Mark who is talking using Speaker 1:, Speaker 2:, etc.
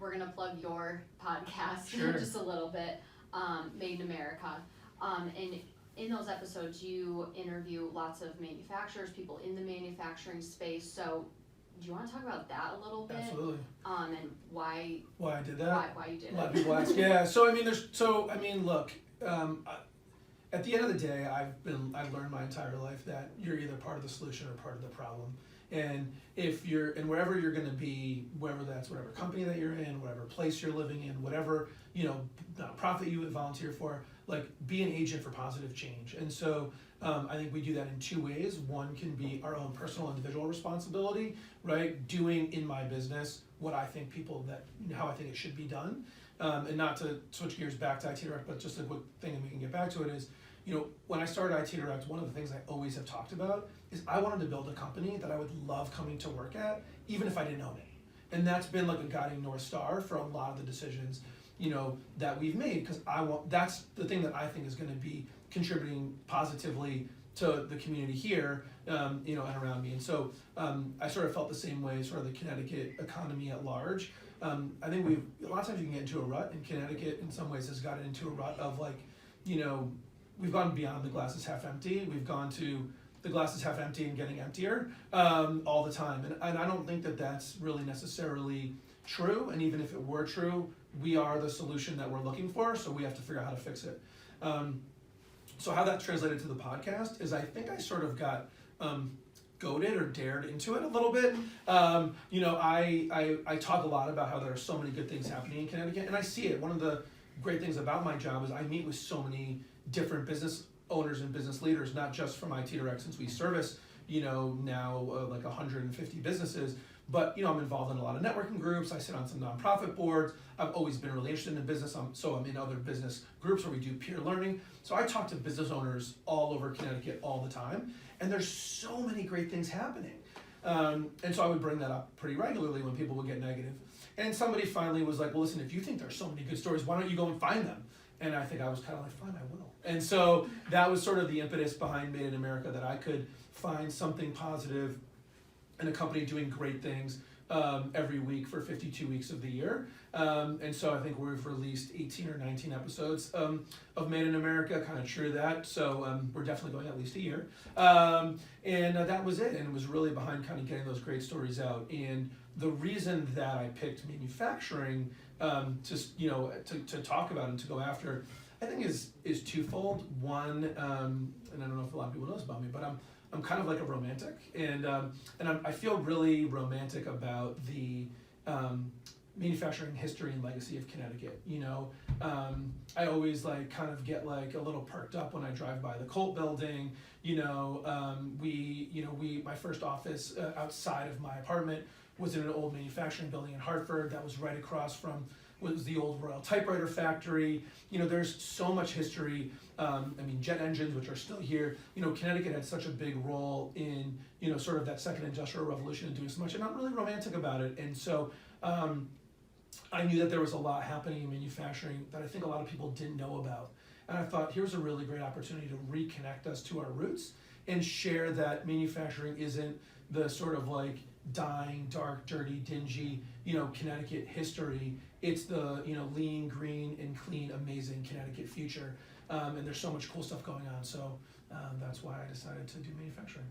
Speaker 1: we're gonna plug your podcast
Speaker 2: Sure.
Speaker 1: just a little bit, Made in America. And in those episodes, you interview lots of manufacturers, people in the manufacturing space. So, do you want to talk about that a little bit?
Speaker 2: Absolutely.
Speaker 1: And why
Speaker 2: I did that?
Speaker 1: Why you did
Speaker 2: A lot
Speaker 1: it?
Speaker 2: of people ask. Yeah. So look. At the end of the day, I've learned my entire life that you're either part of the solution or part of the problem. And wherever you're going to be, whatever company that you're in, whatever place you're living in, whatever nonprofit you would volunteer for, like, be an agent for positive change. And so I think we do that in two ways. One can be our own personal individual responsibility, right? Doing in my business what I think how I think it should be done. And not to switch gears back to IT Direct, but just a quick thing, and we can get back to it, is, when I started IT Direct, one of the things I always have talked about is I wanted to build a company that I would love coming to work at, even if I didn't own it. And that's been like a guiding North Star for a lot of the decisions, that we've made, because that's the thing that I think is going to be contributing positively to the community here, and around me. And so I sort of felt the same way, sort of the Connecticut economy at large. I think a lot of times you can get into a rut, and Connecticut in some ways has gotten into a rut of, like, we've gone beyond the glass is half empty. We've gone to the glass is half empty and getting emptier all the time. And I don't think that that's really necessarily true. And even if it were true, we are the solution that we're looking for, so we have to figure out how to fix it. So how that translated to the podcast is, I think I sort of got goaded or dared into it a little bit. I talk a lot about how there are so many good things happening in Connecticut, and I see it. One of the great things about my job is I meet with so many different business owners and business leaders, not just from IT Direct, since we service, now like 150 businesses, but, I'm involved in a lot of networking groups. I sit on some nonprofit boards. I've always been really interested in business, so I'm in other business groups where we do peer learning. So I talk to business owners all over Connecticut all the time, and there's so many great things happening. And so I would bring that up pretty regularly when people would get negative. And somebody finally was like, well, listen, if you think there's so many good stories, why don't you go and find them? And I think I was kind of like, fine, I will. And so that was sort of the impetus behind Made in America, that I could find something positive in a company doing great things every week for 52 weeks of the year. And so I think we've released 18 or 19 episodes of Made in America, kind of true to that. So we're definitely going at least a year. And that was it. And it was really behind kind of getting those great stories out. And the reason that I picked manufacturing to talk about and to go after, I think is twofold. One, and I don't know if a lot of people know this about me, but I'm kind of like a romantic, and I feel really romantic about the manufacturing history and legacy of Connecticut. I always kind of get a little perked up when I drive by the Colt building. My first office outside of my apartment was in an old manufacturing building in Hartford that was right across from what was the old Royal Typewriter Factory. There's so much history. Jet engines, which are still here. Connecticut had such a big role in, sort of that second industrial revolution and doing so much, and I'm really romantic about it. And so I knew that there was a lot happening in manufacturing that I think a lot of people didn't know about. And I thought, here's a really great opportunity to reconnect us to our roots and share that manufacturing isn't the sort of dying, dark, dirty, dingy, Connecticut history. It's the, lean, green, and clean, amazing Connecticut future. And there's so much cool stuff going on. So that's why I decided to do manufacturing.